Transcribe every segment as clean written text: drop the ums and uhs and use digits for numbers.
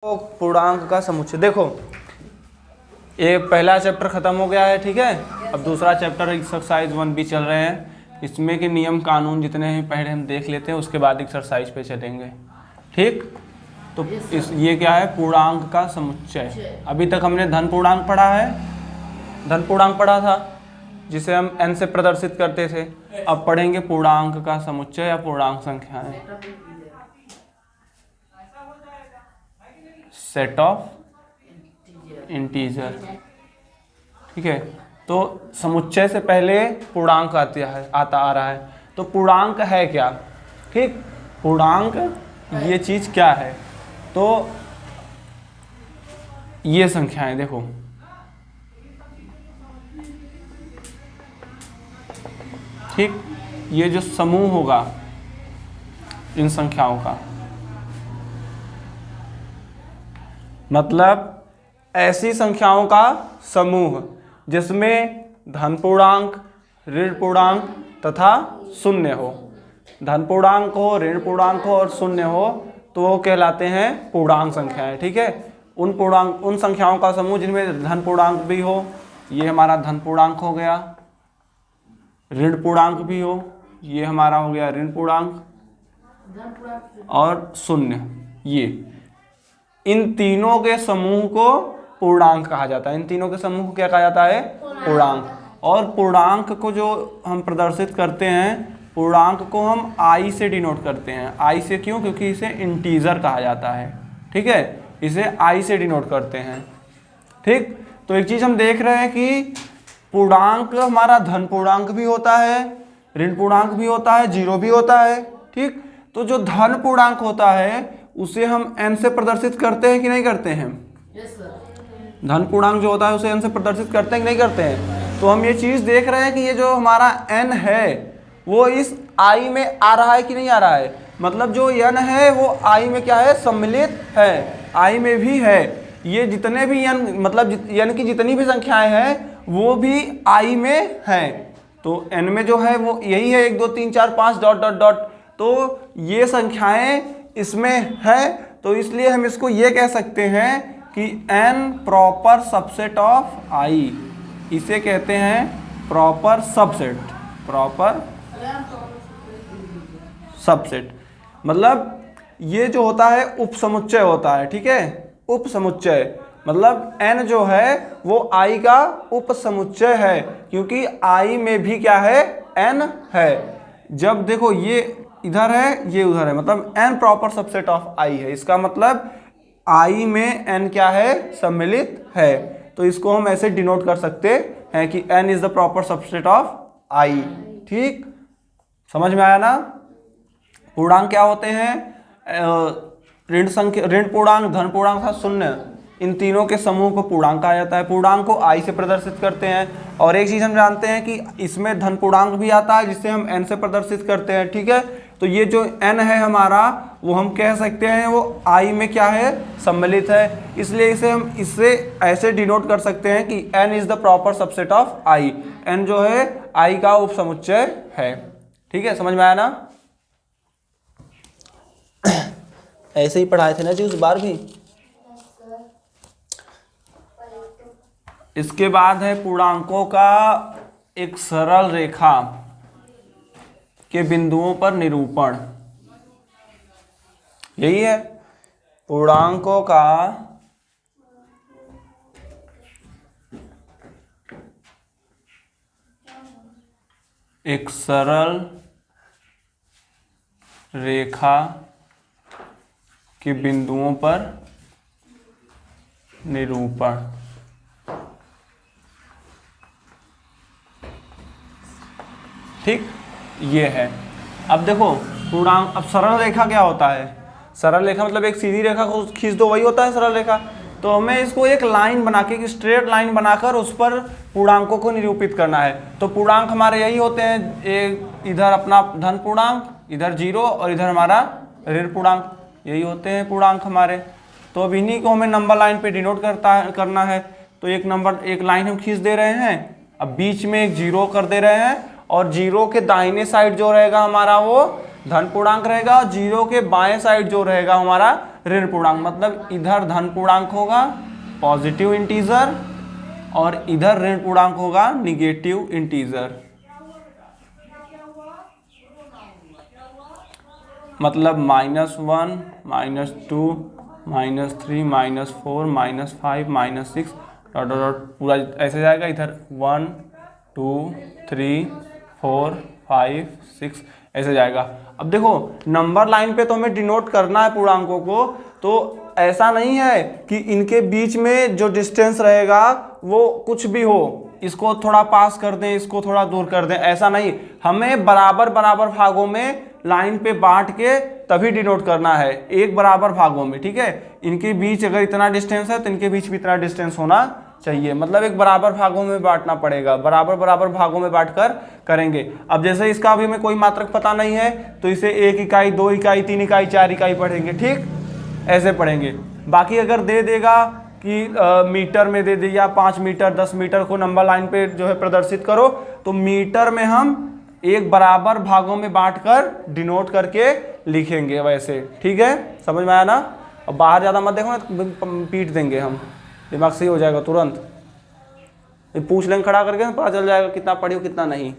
तो पूर्णांक का समुच्चय देखो, ये पहला चैप्टर खत्म हो गया है, ठीक है। अब दूसरा चैप्टर एक्सरसाइज 1B चल रहे हैं। इसमें के नियम कानून जितने हैं पहले हम देख लेते हैं, उसके बाद एक्सरसाइज पे चलेंगे, ठीक। तो ये क्या है, पूर्णांक का समुच्चय। अभी तक हमने धन पूर्णांक पढ़ा है, धन पूर्णांक पढ़ा था जिसे हम n से प्रदर्शित करते थे। अब पढ़ेंगे पूर्णांक का समुच्चय या पूर्णांक संख्याएं, सेट ऑफ इंटीजर, ठीक है। तो समुच्चय से पहले पूर्णांक आता आ रहा है। तो पूर्णांक है क्या, ठीक। पूर्णांक ये चीज क्या है, तो ये संख्याएं देखो, ठीक। ये जो समूह होगा इन संख्याओं का, मतलब ऐसी संख्याओं का समूह जिसमें धन पूर्णांक, ऋण पूर्णांक तथा शून्य हो। धन पूर्णांक हो, ऋण पूर्णांक हो और शून्य हो तो वो कहलाते हैं पूर्णांक संख्याएं, ठीक है। उन संख्याओं का समूह जिनमें धन पूर्णांक भी हो, ये हमारा धन पूर्णांक हो गया, ऋण पूर्णांक भी हो, ये हमारा हो गया ऋण पूर्णांक, और शून्य, ये इन तीनों के समूह को पूर्णांक कहा जाता है। इन तीनों के समूह को क्या कहा जाता है, पूर्णांक। और पूर्णांक को जो हम प्रदर्शित करते हैं, पूर्णांक को हम आई से डिनोट करते हैं। आई से क्यों, क्योंकि इसे इंटीजर कहा जाता है, ठीक है। इसे आई से डिनोट करते हैं, ठीक। तो एक चीज हम देख रहे हैं कि पूर्णांक हमारा धन पूर्णांक भी होता है, ऋण पूर्णांक भी होता है, जीरो भी होता है, ठीक। तो जो धन पूर्णांक होता है उसे हम n से प्रदर्शित करते हैं कि नहीं करते हैं? धन पूर्णांक जो होता है उसे n से प्रदर्शित करते हैं कि नहीं करते हैं? तो हम ये चीज देख रहे हैं कि ये जो हमारा n है वो इस i में आ रहा है कि नहीं आ रहा है। मतलब जो n है वो i में क्या है, सम्मिलित है, i में भी है। ये जितने भी n, मतलब n की जितनी भी संख्याएं हैं वो भी i में हैं। तो n में जो है वो यही है 1 2 3 4 5 डॉट डॉट डॉट। तो ये संख्याएं इसमें है, तो इसलिए हम इसको ये कह सकते हैं कि n proper subset of i, इसे कहते हैं प्रॉपर सबसेट। प्रॉपर सबसेट मतलब ये जो होता है उपसमुच्चय होता है, ठीक है। उपसमुच्चय मतलब n जो है वो i का उपसमुच्चय है, क्योंकि i में भी क्या है, n है। जब देखो ये इधर है, ये उधर है, मतलब n proper subset of i है। इसका मतलब i में n क्या है, सम्मिलित है। तो इसको हम ऐसे डिनोट कर सकते हैं कि n is the proper subset of i, ठीक। समझ में आया ना। पूर्णांक क्या होते हैं, ऋण पूर्णांक, धन पूर्णांक था शून्य, इन तीनों के समूह को पूर्णांक कहा जाता है। पूर्णांक को i से प्रदर्शित करते हैं। और एक चीज हम जानते हैं कि इसमें धन पूर्णांक भी आता है जिसे हम n से प्रदर्शित करते हैं, ठीक है। तो ये जो n है हमारा, वो हम कह सकते हैं वो i में क्या है, सम्मिलित है। इसलिए इसे हम इससे ऐसे डिनोट कर सकते हैं कि n is the proper subset of i। n जो है i का उपसमुच्चय है, ठीक है। समझ में आया ना। ऐसे ही पढ़ाए थे ना जी उस बार भी। इसके बाद है पूर्णांकों का एक सरल रेखा के बिंदुओं पर निरूपण। यही है पूर्णांकों का एक सरल रेखा के बिंदुओं पर निरूपण। ठीक, ये है। अब देखो पूर्णांक, अब सरल रेखा क्या होता है, सरल रेखा मतलब एक सीधी रेखा को खींच दो, वही होता है सरल रेखा। तो हमें इसको एक लाइन बना के, एक स्ट्रेट लाइन बनाकर उस पर पूर्णांकों को निरूपित करना है। तो पूर्णांक हमारे यही होते हैं, एक इधर अपना धन पूर्णांक, इधर जीरो और इधर हमारा ऋण पूर्णांक, यही होते हैं पूर्णांक हमारे। तो अब इन्हीं को हमें नंबर लाइन पे डिनोट करना है। तो एक लाइन हम खींच दे रहे हैं, अब बीच में एक जीरो कर दे रहे हैं, और जीरो के दाहिने साइड जो रहेगा हमारा वो धन पूर्णांक रहेगा और जीरो के बाएं साइड जो रहेगा हमारा ऋण पूर्णांक, मतलब इधर धन पूर्णांक होगा पॉजिटिव इंटीजर और इधर ऋण पूर्णांक होगा निगेटिव इंटीजर। मतलब -1, -2, -3, -4, -5, -6 डॉट डॉट डॉट पूरा ऐसे जाएगा। इधर 1 2 3 4 5 6 ऐसे जाएगा। अब देखो नंबर लाइन पे तो हमें डिनोट करना है पूर्णांकों को, तो ऐसा नहीं है कि इनके बीच में जो डिस्टेंस रहेगा वो कुछ भी हो, इसको थोड़ा पास कर दें, इसको थोड़ा दूर कर दें, ऐसा नहीं। हमें बराबर बराबर भागों में लाइन पे बांट के तभी डिनोट करना है, एक बराबर भागों में, ठीक है। इनके बीच अगर इतना डिस्टेंस है तो इनके बीच भी इतना डिस्टेंस होना चाहिए, मतलब एक बराबर भागों में बांटना पड़ेगा, बराबर बराबर भागों में बांटकर करेंगे। अब जैसे इसका अभी हमें कोई मात्रक पता नहीं है तो इसे 1 इकाई 2 इकाई 3 इकाई 4 इकाई पढ़ेंगे, ठीक, ऐसे पढ़ेंगे। बाकी अगर दे देगा कि मीटर में दे दिया 5 मीटर 10 मीटर को नंबर लाइन पे जो है प्रदर्शित करो, तो मीटर में हम एक बराबर भागों में बांटकर डिनोट करके लिखेंगे वैसे, ठीक है, समझ में आया ना। अब बाहर ज़्यादा मत देखो ना, पीट देंगे हम, दिमाग सही हो जाएगा तुरंत। पूछ लेंगे खड़ा करके, पता चल जाएगा कितना पढ़ी हो कितना नहीं।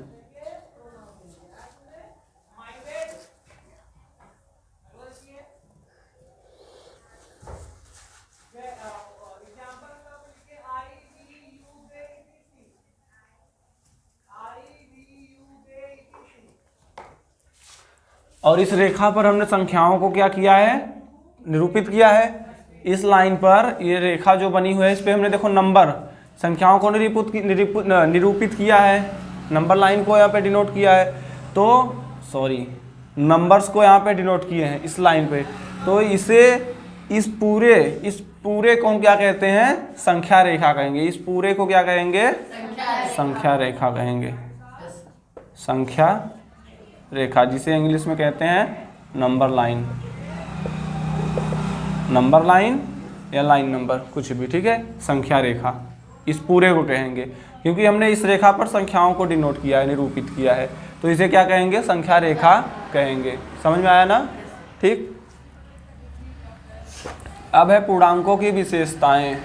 और इस रेखा पर हमने संख्याओं को क्या किया है, निरूपित किया है। इस लाइन पर ये रेखा जो बनी हुई है इस पे हमने देखो नंबर संख्याओं को निरूपित किया है, नंबर लाइन को यहाँ पे डिनोट किया है, तो सॉरी नंबर्स को यहाँ पे डिनोट किए हैं इस लाइन पे। तो इसे इस पूरे को हम क्या कहते हैं, संख्या रेखा कहेंगे। इस पूरे को क्या कहेंगे, संख्या रेखा कहेंगे, संख्या रेखा, जिसे इंग्लिश में कहते हैं नंबर लाइन, नंबर लाइन या लाइन नंबर कुछ भी, ठीक है, संख्या रेखा इस पूरे को कहेंगे, क्योंकि हमने इस रेखा पर संख्याओं को डिनोट किया है, निरूपित किया है, तो इसे क्या कहेंगे, संख्या रेखा कहेंगे। समझ में आया ना, ठीक। अब है पूर्णांकों की विशेषताएं।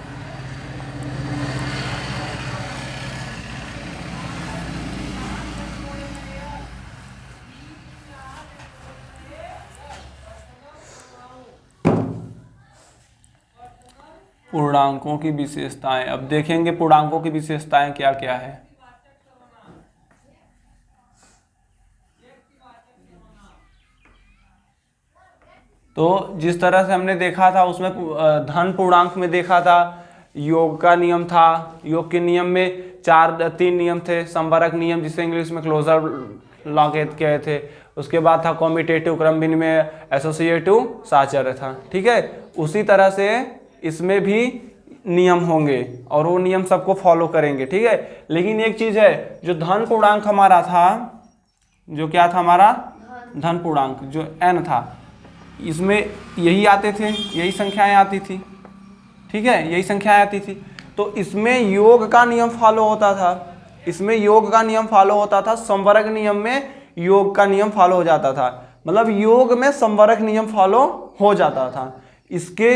पूर्णांकों की विशेषताएं, अब देखेंगे पूर्णांकों की विशेषताएं क्या क्या है। तो जिस तरह से हमने देखा था उसमें धन पूर्णांक में देखा था, योग का नियम था, योग के नियम में 3 नियम थे। संवरक नियम जिसे इंग्लिश में क्लोजर लॉ कहते थे, उसके बाद था कॉम्यूटेटिव क्रम विनिमय, एसोसिएटिव साहचर्य था, ठीक है। उसी तरह से इसमें भी नियम होंगे और वो नियम सबको फॉलो करेंगे, ठीक है। लेकिन एक चीज है, जो धन पूर्णांक हमारा था, जो क्या था हमारा धन पूर्णांक, जो n था, इसमें यही आते थे, यही संख्याएं आती थी, ठीक है, यही संख्याएं आती थी। तो इसमें योग का नियम फॉलो होता था, इसमें योग का नियम फॉलो होता था, संवरक नियम में योग का नियम फॉलो हो जाता था, मतलब योग में संवरक नियम फॉलो हो जाता था। इसके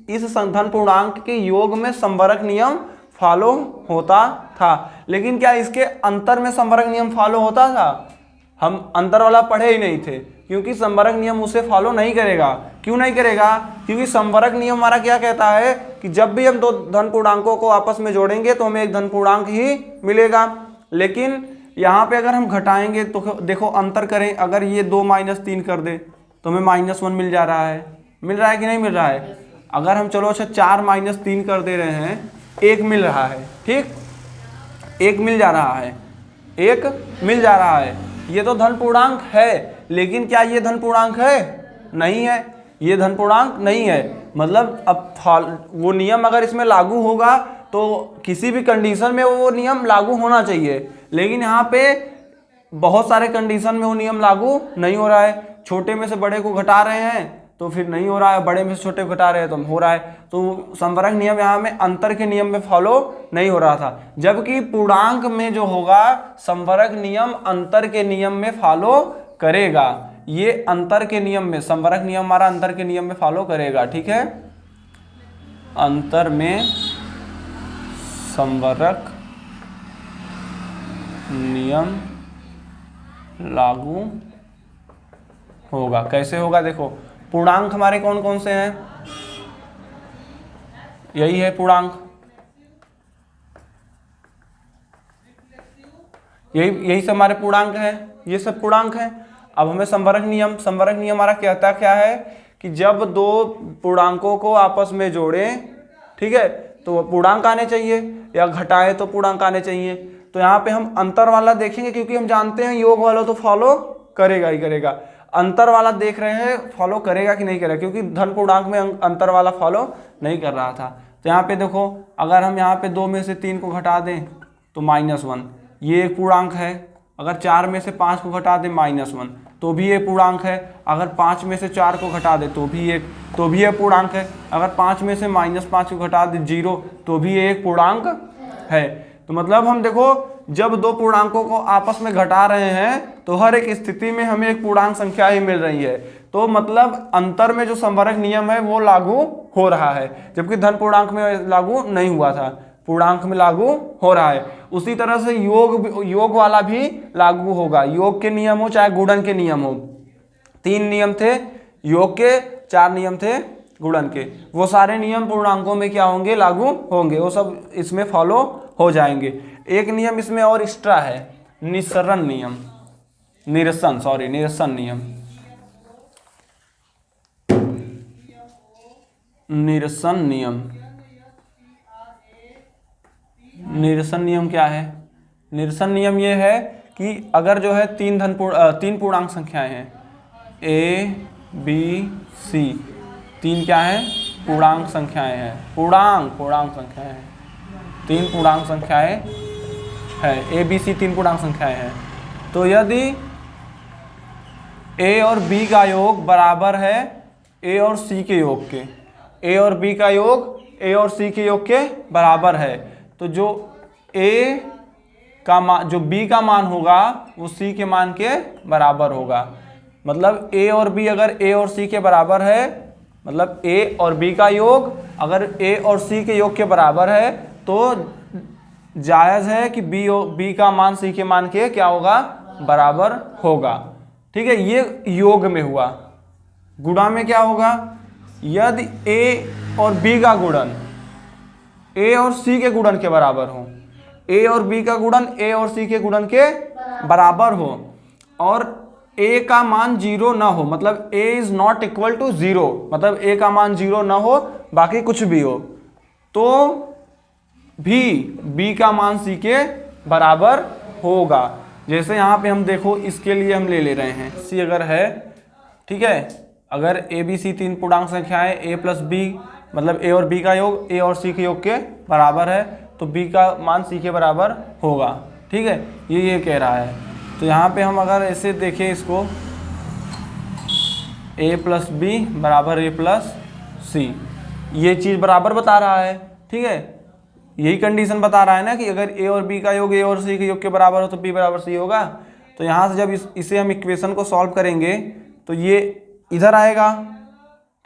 इस धन पूर्णांक के योग में संवरक नियम फॉलो होता था, लेकिन क्या इसके अंतर में संवरक नियम फॉलो होता था? हम अंतर वाला पढ़े ही नहीं थे, क्योंकि संवरक नियम उसे फॉलो नहीं करेगा। क्यों नहीं करेगा? क्योंकि संवरक नियम हमारा क्या कहता है कि जब भी हम दो धन पूर्णांकों को आपस में जोड़ेंगे तो हमें एक धन पूर्णांक ही मिलेगा। लेकिन यहाँ पे अगर हम घटाएंगे तो देखो अंतर करें, अगर ये 2 - 3 कर दे तो हमें -1 मिल जा रहा है, मिल रहा है कि नहीं मिल रहा है? अगर हम चलो अच्छा 4 - 3 कर दे रहे हैं, 1 मिल रहा है, ठीक, 1 मिल जा रहा है, 1 मिल जा रहा है। ये तो धन पूर्णांक है, लेकिन क्या ये धन पूर्णांक है? नहीं है, ये धन पूर्णांक नहीं है। मतलब अब वो नियम अगर इसमें लागू होगा तो किसी भी कंडीशन में वो नियम लागू होना चाहिए, लेकिन यहाँ पे बहुत सारे कंडीशन में वो नियम लागू नहीं हो रहा है। छोटे में से बड़े को घटा रहे हैं तो फिर नहीं हो रहा है, बड़े में से छोटे को घटा रहे हैं तो हो रहा है। तो संवरक नियम यहाँ में अंतर के नियम में फॉलो नहीं हो रहा था, जबकि पूर्णांक में जो होगा संवरक नियम अंतर के नियम में फॉलो करेगा। ये अंतर के नियम में, संवरक नियम हमारा अंतर के नियम में फॉलो करेगा, ठीक है। अंतर में संवरक नियम लागू होगा। कैसे होगा? देखो, पूर्णांक हमारे कौन कौन से हैं? यही है पूर्णांक, यही सब हमारे पूर्णांक है, ये सब पूर्णांक है। अब हमें संवरक नियम हमारा कहता क्या है कि जब दो पूर्णांकों को आपस में जोड़ें, ठीक है, तो पूर्णांक आने चाहिए, या घटाएं तो पूर्णांक आने चाहिए। तो यहाँ पे हम अंतर वाला देखेंगे, क्योंकि हम जानते हैं योग वाला तो फॉलो करेगा ही करेगा। अंतर वाला देख रहे हैं फॉलो करेगा कि नहीं करेगा, क्योंकि धन पूर्णांक में अंतर वाला फॉलो नहीं कर रहा था। तो यहाँ पे देखो, अगर हम यहाँ पे 2 में से 3 को घटा दें तो -1, ये एक पूर्णांक है। अगर 4 में से 5 को घटा दें -1, तो भी ये पूर्णांक है। अगर 5 में से 4 को घटा दें तो भी ये पूर्णांक है। अगर 5 में से -5 को घटा दें 0, तो भी ये एक पूर्णांक है। तो मतलब हम देखो, जब दो पूर्णांकों को आपस में घटा रहे हैं तो हर एक स्थिति में हमें एक पूर्णांक संख्या ही मिल रही है। तो मतलब अंतर में जो संवरक नियम है वो लागू हो रहा है, जबकि धन पूर्णांक में लागू नहीं हुआ था, पूर्णांक में लागू हो रहा है। उसी तरह से योग वाला भी लागू होगा। योग के नियम हो चाहे गुणन के नियम हो, 3 नियम थे योग के, 4 नियम थे गुणन के, वो सारे नियम पूर्णांकों में क्या होंगे? लागू होंगे, वो सब इसमें फॉलो हो जाएंगे। एक नियम इसमें और एक्स्ट्रा है, निरसन नियम। निरसन नियम। निरसन नियम क्या है? निरसन नियम ये है कि अगर जो है 3 पूर्णांक संख्याएं हैं, A, B, C, 3 क्या है? पूर्णांक संख्याएं हैं। पूर्णांक संख्याएं हैं, 3 पूर्णांक संख्याएं है, A, B, C 3 पूर्णांक संख्याएं हैं। तो यदि A और B का योग बराबर है A और C के योग के, A और B का योग A और C के योग के बराबर है, तो जो जो B का मान होगा वो C के मान के बराबर होगा। मतलब A और B अगर A और C के बराबर है, मतलब A और B का योग अगर A और C के योग के बराबर है, तो जायज़ है कि B का मान C के मान के क्या होगा? बराबर होगा। ठीक है, ये योग में हुआ। गुणा में क्या होगा? यदि A और B का गुणन A और C के गुणन के बराबर हो, A और B का गुणन A और C के गुणन के बराबर हो, और A का मान 0 ना हो, मतलब A is not equal to 0, मतलब A का मान 0 ना हो, बाकी कुछ भी हो, तो भी B का मान C के बराबर होगा। जैसे यहाँ पे हम देखो, इसके लिए हम ले रहे हैं C अगर है, ठीक है, अगर A B C 3 पूर्णांक संख्याएं A प्लस B, मतलब A और B का योग A और C के योग के बराबर है, तो B का मान C के बराबर होगा। ठीक है, ये कह रहा है। तो यहाँ पे हम अगर ऐसे देखें इसको, A प्लस B बराबर A प्लस C, ये चीज़ बराबर बता रहा है। ठीक है, यही कंडीशन बता रहा है ना कि अगर A और B का योग A और C के योग के बराबर हो तो B बराबर C होगा। तो यहाँ से जब इसे हम इक्वेशन को सॉल्व करेंगे तो ये इधर आएगा।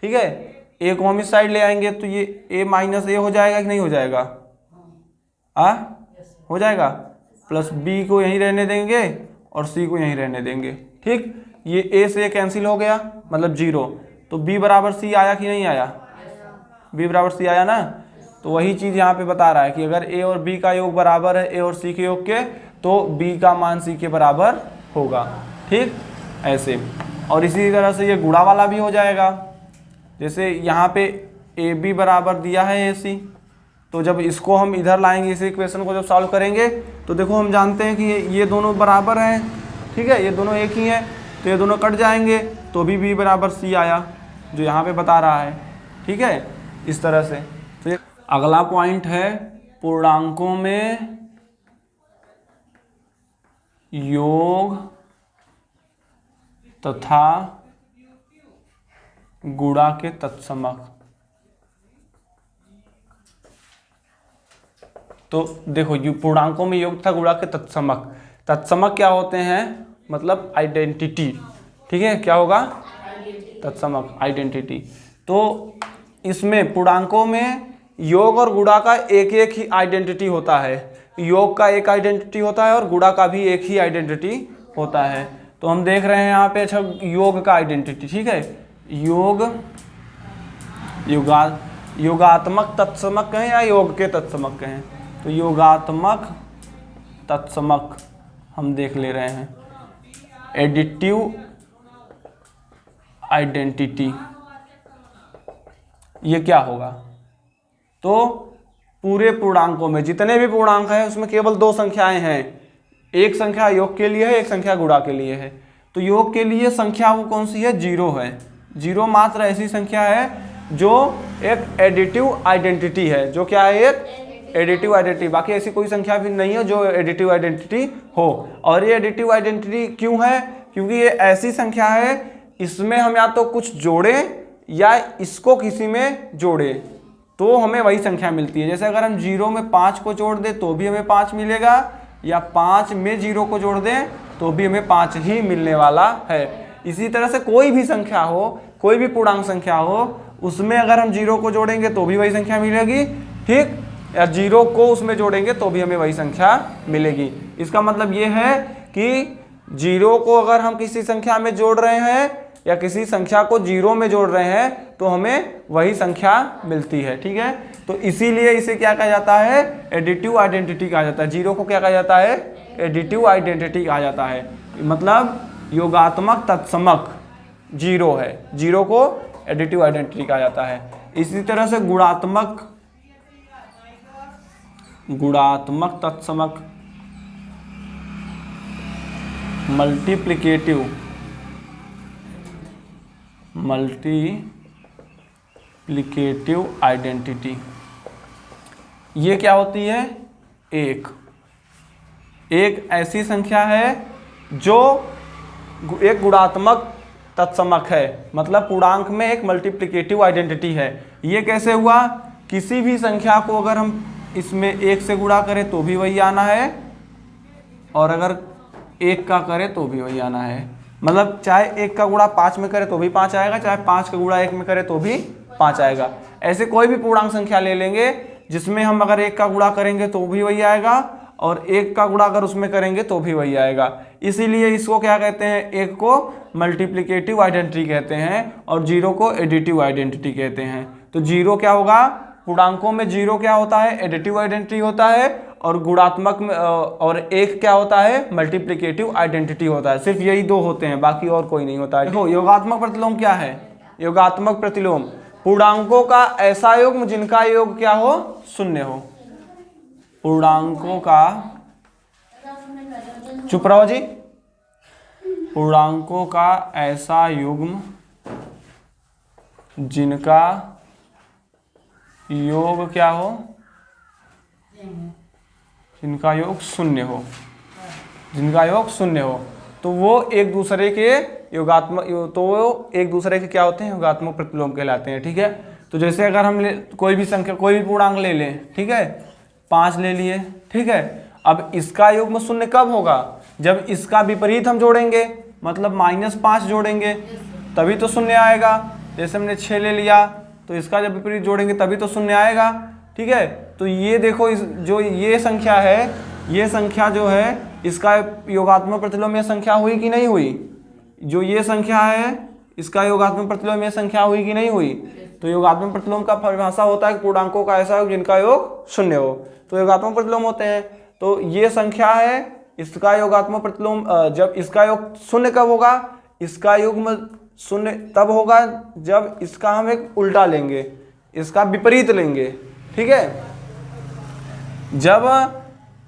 ठीक है, A को हम इस साइड ले आएंगे तो ये A माइनस A हो जाएगा कि नहीं हो जाएगा? हो जाएगा। प्लस B को यहीं रहने देंगे और C को यहीं रहने देंगे। ठीक, ये A से कैंसिल हो गया, मतलब 0, तो B बराबर C आया कि नहीं आया? B बराबर C आया ना। तो वही चीज़ यहाँ पे बता रहा है कि अगर A और B का योग बराबर है A और C के योग के, तो B का मान C के बराबर होगा। ठीक, ऐसे। और इसी तरह से ये गुणा वाला भी हो जाएगा। जैसे यहाँ पे AB बराबर दिया है AC, तो जब इसको हम इधर लाएंगे, इस इक्वेशन को जब सॉल्व करेंगे, तो देखो हम जानते हैं कि ये दोनों बराबर हैं। ठीक है, ये दोनों एक ही हैं, तो ये दोनों कट जाएंगे, तो भी B बराबर C आया, जो यहाँ पे बता रहा है। ठीक है, इस तरह से। तो अगला पॉइंट है पूर्णांकों में योग तथा गुणा के तत्समक। तो देखो, पूर्णांकों में योग तथा गुणा के तत्समक। तत्समक क्या होते हैं? मतलब आइडेंटिटी। ठीक है, क्या होगा, तत्समक आइडेंटिटी। तो इसमें पूर्णांकों में योग और गुणा का एक एक ही आइडेंटिटी होता है, योग का एक आइडेंटिटी होता है और गुणा का भी एक ही आइडेंटिटी होता है। तो हम देख रहे हैं यहाँ पे, अच्छा योग का आइडेंटिटी, ठीक है, योगात्मक तत्समक कहें या योग के तत्समक कहें, तो योगात्मक तत्समक हम देख ले रहे हैं। एडिटिव आइडेंटिटी ये क्या होगा, तो पूरे पूर्णांकों में जितने भी पूर्णांक हैं उसमें केवल दो संख्याएं हैं, एक संख्या योग के लिए है, एक संख्या गुणा के लिए है। तो योग के लिए संख्या वो कौन सी है, 0 है। 0 मात्र ऐसी संख्या है जो एक एडिटिव आइडेंटिटी है, जो क्या है, एक एडिटिव आइडेंटिटी। बाकी ऐसी कोई संख्या भी नहीं है जो एडिटिव आइडेंटिटी हो। और ये एडिटिव आइडेंटिटी क्यों है, क्योंकि ये ऐसी संख्या है इसमें हम या तो कुछ जोड़ें या इसको किसी में जोड़े तो हमें वही संख्या मिलती है। जैसे अगर हम 0 में 5 को जोड़ दें तो भी हमें 5 मिलेगा, या 5 में 0 को जोड़ दें तो भी हमें 5 ही मिलने वाला है। इसी तरह से कोई भी संख्या हो, कोई भी पूर्णांक संख्या हो, उसमें अगर हम 0 को जोड़ेंगे तो भी वही संख्या मिलेगी, ठीक, या 0 को उसमें जोड़ेंगे तो भी हमें वही संख्या मिलेगी। इसका मतलब ये है कि 0 को अगर हम किसी संख्या में जोड़ रहे हैं या किसी संख्या को 0 में जोड़ रहे हैं तो हमें वही संख्या मिलती है, ठीक है। तो इसीलिए इसे क्या कहा जाता है, एडिटिव आइडेंटिटी कहा जाता है। 0 को क्या कहा जाता है, एडिटिव आइडेंटिटी कहा जाता है। मतलब योगात्मक तत्समक 0 है, 0 को एडिटिव आइडेंटिटी कहा जाता है। इसी तरह से गुणात्मक तत्समक, मल्टीप्लिकेटिव आइडेंटिटी, ये क्या होती है, एक ऐसी संख्या है जो एक गुणात्मक तत्समक है, मतलब पूर्णांक में एक मल्टीप्लिकेटिव आइडेंटिटी है। ये कैसे हुआ, किसी भी संख्या को अगर हम इसमें 1 से गुणा करें तो भी वही आना है, और अगर 1 का करें तो भी वही आना है। मतलब चाहे 1 का गुणा 5 में करे तो भी 5 आएगा, चाहे 5 का गुणा 1 में करे तो भी 5 आएगा। ऐसे कोई भी पूर्णांक संख्या ले लेंगे जिसमें हम अगर 1 का गुणा करेंगे तो भी वही आएगा, और 1 का गुणा अगर उसमें करेंगे तो भी वही आएगा। इसीलिए इसको क्या कहते हैं, 1 को मल्टीप्लिकेटिव आइडेंटिटी कहते हैं और 0 को एडिटिव आइडेंटिटी कहते हैं। तो 0 क्या होगा, पूर्णांकों में 0 क्या होता है, एडिटिव आइडेंटिटी होता है, और गुणात्मक में और 1 क्या होता है, मल्टीप्लिकेटिव आइडेंटिटी होता है। सिर्फ यही 2 होते हैं, बाकी और कोई नहीं होता है। देखो योगात्मक प्रतिलोम क्या है, योगात्मक प्रतिलोम पूर्णांकों का ऐसा योग जिनका योग क्या हो, 0 हो। पूर्णांकों का, चुप रहो जी, पूर्णांकों का ऐसा युग्म जिनका योग क्या हो, जिनका योग 0 हो, जिनका योग 0 हो, तो वो एक दूसरे के योगात्मक, तो वो एक दूसरे के क्या होते हैं, योगात्मक प्रतिलोम कहलाते हैं, ठीक है। तो जैसे अगर हम कोई भी संख्या, कोई भी पूर्णांक ले लें, ठीक है, 5 ले लिए, ठीक है। अब इसका युग्म 0 कब होगा, जब इसका विपरीत हम जोड़ेंगे, मतलब -5 जोड़ेंगे तभी तो 0 आएगा। जैसे हमने 6 ले लिया तो इसका जब विपरीत जोड़ेंगे तभी तो 0 आएगा, ठीक है। तो ये देखो, जो ये संख्या है, ये संख्या जो है, इसका योगात्मक प्रतिलोम ये संख्या हुई कि नहीं हुई, जो ये संख्या है इसका योगात्मक प्रतिलोम ये संख्या हुई कि नहीं हुई। तो योगात्मक प्रतिलोम का परिभाषा होता है पूर्णांकों का ऐसा योग जिनका योग 0 हो, तो योगात्मक प्रतिलोम होते हैं। तो ये संख्या है, इसका योगात्मक प्रतिलोम, जब इसका योग 0 कब होगा, इसका युग्म 0 तब होगा जब इसका हम एक उल्टा लेंगे, इसका विपरीत लेंगे, ठीक है। जब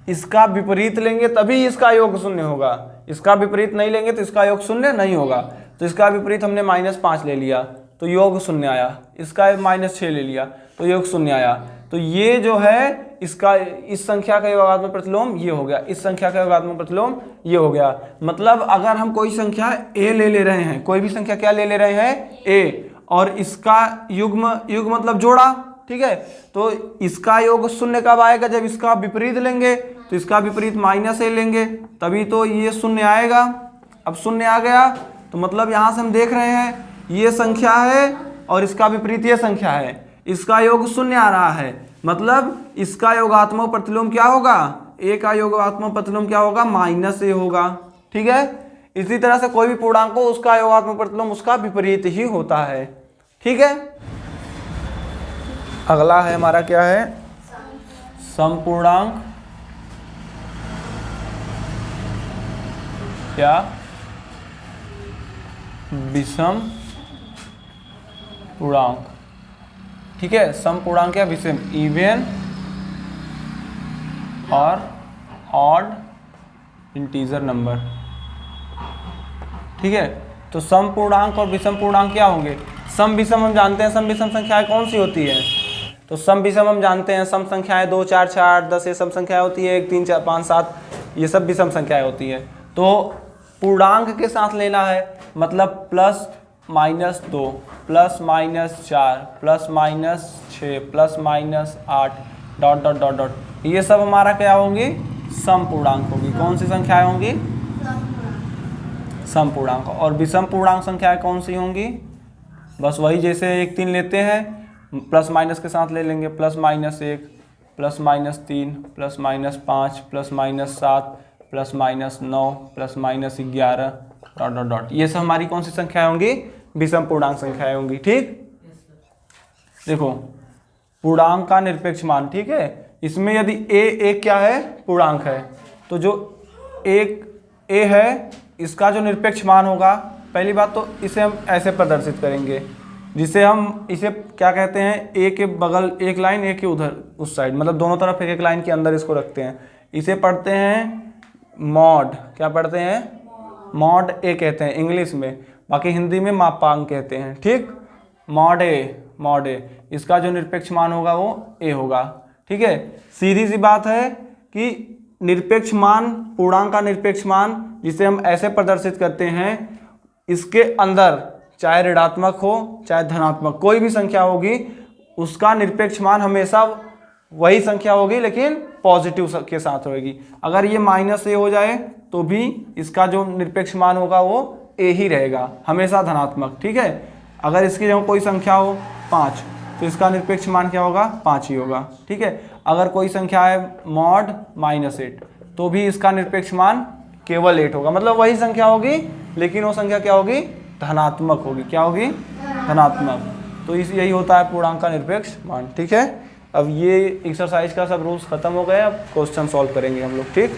इसका विपरीत लेंगे तभी इसका योग 0 होगा, इसका विपरीत नहीं लेंगे तो इसका योग 0 नहीं होगा। तो इसका विपरीत हमने -5 ले लिया तो योग 0 आया, इसका -6 ले लिया तो योग 0 आया। तो ये जो है इसका, इस संख्या का योगात्मक प्रतिलोम ये हो गया, इस संख्या का योगात्मक प्रतिलोम ये हो गया। मतलब अगर हम कोई संख्या a ले रहे हैं, कोई भी संख्या क्या ले रहे हैं, a, और इसका युग्म मतलब जोड़ा, ठीक है। तो इसका योग 0 कब आएगा, जब इसका विपरीत लेंगे, तो इसका विपरीत -a लेंगे तभी तो ये 0 आएगा। अब 0 आ गया तो मतलब यहाँ से हम देख रहे हैं ये संख्या है और इसका विपरीत ये संख्या है, इसका योग 0 आ रहा है, मतलब इसका योगात्मक प्रतिलोम क्या होगा, a का योगात्मक प्रतिलोम क्या होगा, -a होगा। ठीक है, इसी तरह से कोई भी पूर्णांक हो उसका योगात्मक प्रतिलोम उसका विपरीत ही होता है। ठीक है, अगला है हमारा क्या है, समपूर्णांक या विषम पूर्णांक। ठीक है, समपूर्णांक या विषम, इवन और ऑड इंटीजर नंबर। ठीक है, तो सम पूर्णांक और विषम पूर्णांक क्या होंगे, सम विषम हम जानते हैं, सम विषम संख्याएं कौन सी होती है, तो सम विषम हम जानते हैं, सम संख्याएं 2 4 6 8 10 ये सम संख्याएं होती है, 1 3 4 5 7 ये सब विषम संख्याएं होती है। तो पूर्णांक के साथ लेना है, मतलब +-2 +-4 +-6 +-8 ... ये सब हमारा क्या होंगी, सम पूर्णांक होगी। कौन सी संख्याएं होंगी, सम पूर्णांक। और विषम पूर्णांक संख्याएं कौन सी होंगी, बस वही जैसे 1 3 लेते हैं प्लस माइनस के साथ ले लेंगे, +-1 +-3 +-5 +-7 +-9 +-11 ... ये सब हमारी कौन सी संख्याएं होंगी, विषम पूर्णांक संख्याएं होंगी। ठीक, देखो पूर्णांक का निरपेक्ष मान। ठीक है, इसमें यदि एक क्या है, पूर्णांक है, तो जो a है इसका जो निरपेक्ष मान होगा, पहली बात तो इसे हम ऐसे प्रदर्शित करेंगे, जिसे हम इसे क्या कहते हैं, a के बगल एक लाइन, a के उधर उस साइड, मतलब दोनों तरफ एक लाइन के अंदर इसको रखते हैं। इसे पढ़ते हैं मॉड, क्या पढ़ते हैं, मॉड a कहते हैं इंग्लिश में, बाकी हिंदी में मापांक कहते हैं। ठीक, मॉड a, इसका जो निरपेक्ष मान होगा वो a होगा। ठीक है, सीधी सी बात है कि निरपेक्ष मान, पूर्णांक का निरपेक्ष मान जिसे हम ऐसे प्रदर्शित करते हैं, इसके अंदर चाहे ऋणात्मक हो चाहे धनात्मक कोई भी संख्या होगी, उसका निरपेक्ष मान हमेशा वही संख्या होगी, लेकिन पॉजिटिव के साथ होगी। अगर ये -a हो जाए तो भी इसका जो निरपेक्ष मान होगा वो a ही रहेगा, हमेशा धनात्मक। ठीक है, अगर इसकी जगह कोई संख्या हो 5 तो इसका निरपेक्ष मान क्या होगा, 5 ही होगा। ठीक है, अगर कोई संख्या है मॉड -8 तो भी इसका निरपेक्ष मान केवल 8 होगा, मतलब वही संख्या होगी, लेकिन वो संख्या क्या होगी, धनात्मक होगी। क्या होगी, धनात्मक। तो इस यही होता है पूर्णांक का निरपेक्ष मान। ठीक है, अब ये एक्सरसाइज का सब रूल्स खत्म हो गए, अब क्वेश्चन सॉल्व करेंगे हम लोग। ठीक।